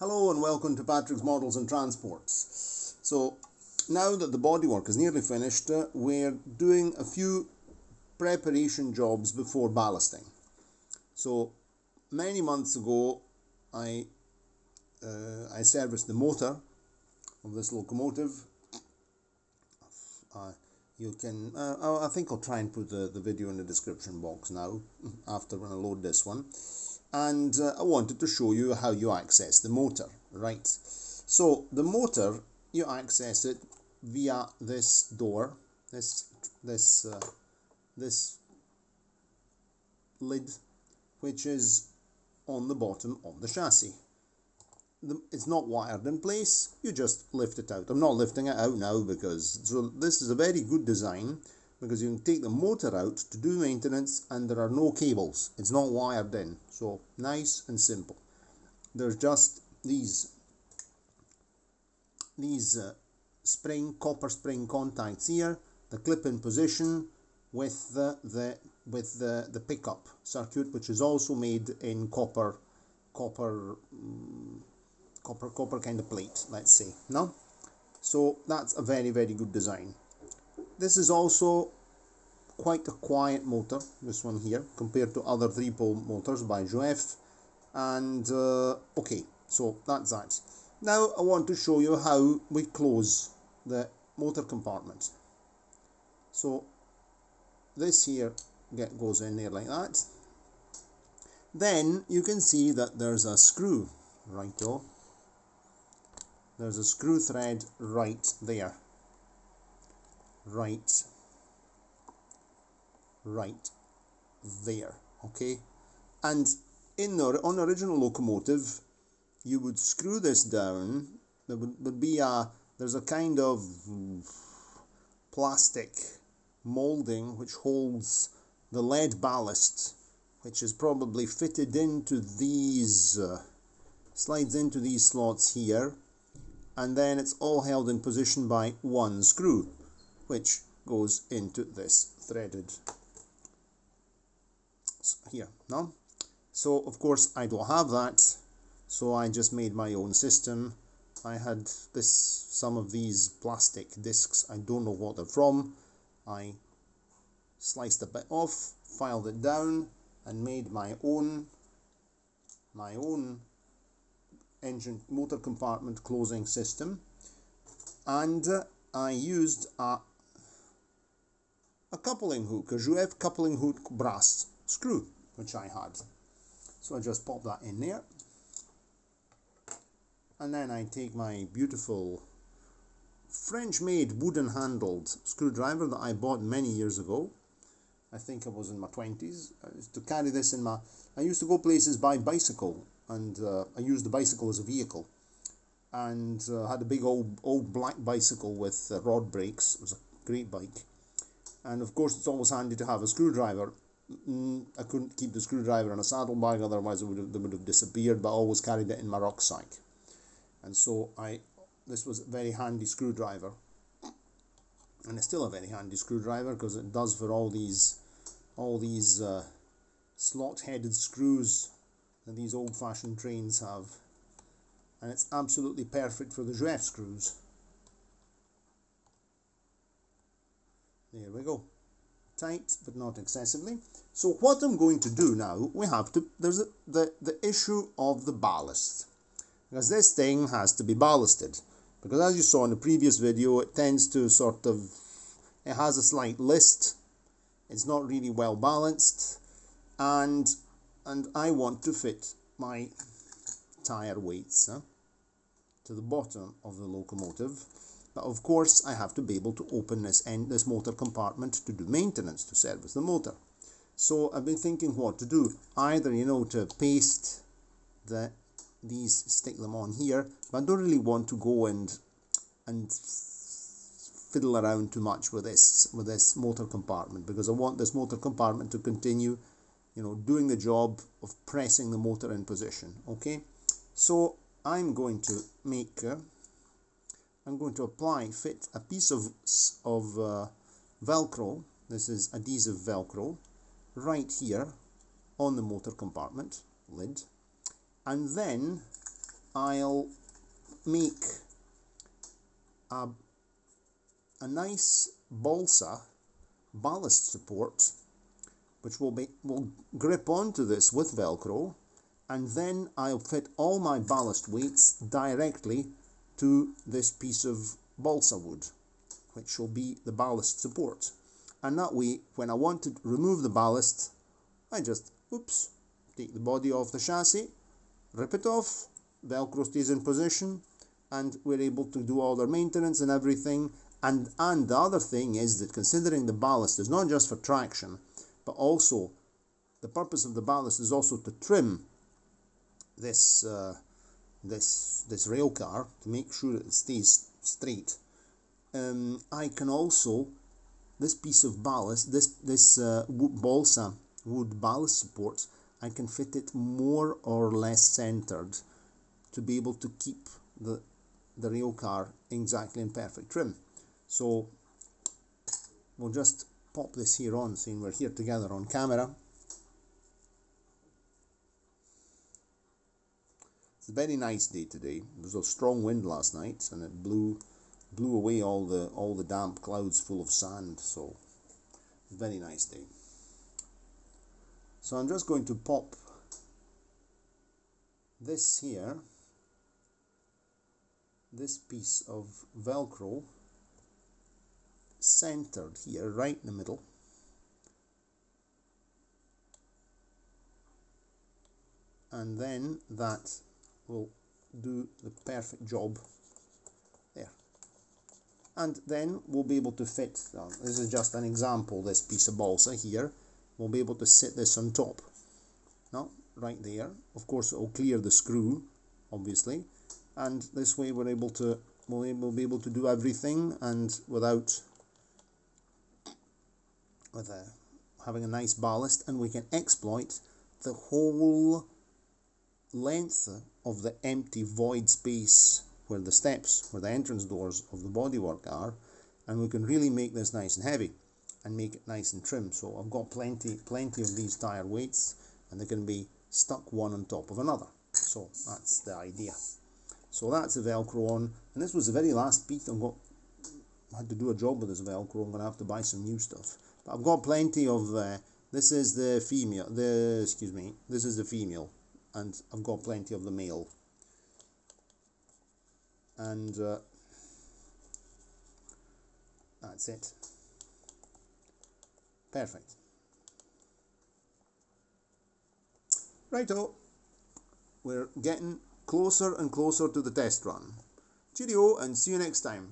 Hello and welcome to Patrick's Models and Transports. So now that the bodywork is nearly finished, we're doing a few preparation jobs before ballasting. So many months ago I serviced the motor of this locomotive. I think I'll try and put the video in the description box now after when I load this one. And I wanted to show you how you access the motor, right? So the motor, you access it via this door, this lid, which is on the bottom of the chassis. It's not wired in place, you just lift it out. I'm not lifting it out now because this is a very good design, because you can take the motor out to do maintenance and there are no cables. It's not wired in, so nice and simple. There's just these copper spring contacts here, the clip-in position with the pickup circuit, which is also made in copper kind of plate, let's say. No, so that's a very good design. This is also quite a quiet motor, this one here, compared to other 3-pole motors by Joef. And okay, so that's that. Now I want to show you how we close the motor compartment. So this here goes in there like that. Then you can see that there's a screw, righto. There's a screw thread right there. Right there, okay? And on the original locomotive, you would screw this down. There would be there's a kind of plastic molding which holds the lead ballast, which is probably fitted into these, slides into these slots here, and then it's all held in position by one screw, which goes into this threaded here. No, so of course I don't have that, so I just made my own system. I had some of these plastic discs, I don't know what they're from. I sliced a bit off, filed it down, and made my own engine motor compartment closing system. And I used a coupling hook, a Joef coupling hook brass screw, which I had. So I just pop that in there. And then I take my beautiful French-made wooden handled screwdriver that I bought many years ago. I think I was in my 20s. I used to carry this in I used to go places by bicycle, and I used the bicycle as a vehicle. And had a big old black bicycle with rod brakes. It was a great bike. And of course it's always handy to have a screwdriver. I couldn't keep the screwdriver in a saddlebag, otherwise they would have disappeared, but I always carried it in my rucksack. And so this was a very handy screwdriver. And it's still a very handy screwdriver because it does for all these slot-headed screws that these old-fashioned trains have. And it's absolutely perfect for the Joef screws. There we go. Tight, but not excessively. So what I'm going to do now, there's the issue of the ballast. Because this thing has to be ballasted. Because as you saw in the previous video, it tends to it has a slight list. It's not really well balanced. And I want to fit my tire weights to the bottom of the locomotive. But of course I have to be able to open this motor compartment to do maintenance, to service the motor. So I've been thinking what to do. Either, to paste stick them on here, but I don't really want to go and fiddle around too much with this motor compartment, because I want this motor compartment to continue, doing the job of pressing the motor in position. Okay, so I'm going to fit a piece of velcro. This is adhesive velcro right here on the motor compartment lid, and then I'll make a nice ballast support, which will grip onto this with velcro, and then I'll fit all my ballast weights directly to this piece of balsa wood, which will be the ballast support. And that way, when I want to remove the ballast, I just, take the body off the chassis, rip it off, velcro stays in position, and we're able to do all our maintenance and everything. And the other thing is that, considering the ballast is not just for traction, but also the purpose of the ballast is also to trim this this rail car to make sure it stays straight. I can also, this piece of ballast, this balsa wood ballast support, I can fit it more or less centered to be able to keep the rail car exactly in perfect trim. So we'll just pop this here on, seeing we're here together on camera. It's a very nice day today. There was a strong wind last night, and it blew away all the damp clouds full of sand. So very nice day. So I'm just going to pop this here, this piece of velcro, centered here, right in the middle. And then that will do the perfect job there. And then we'll be able to fit, this is just an example, this piece of balsa here, we'll be able to sit this on top. Now, right there, of course it will clear the screw, obviously, and this way we'll be able to do everything, and without having a nice ballast, and we can exploit the whole length of the empty void space where the entrance doors of the bodywork are, and we can really make this nice and heavy and make it nice and trim. So I've got plenty of these tire weights, and they can be stuck one on top of another. So that's the idea. So that's the velcro on, and this was the very last piece. I had to do a job with this velcro. I'm going to have to buy some new stuff. But I've got plenty of, this is the female, this is the female, and I've got plenty of the male. And that's it. Perfect. Righto, we're getting closer and closer to the test run. Cheerio, and see you next time.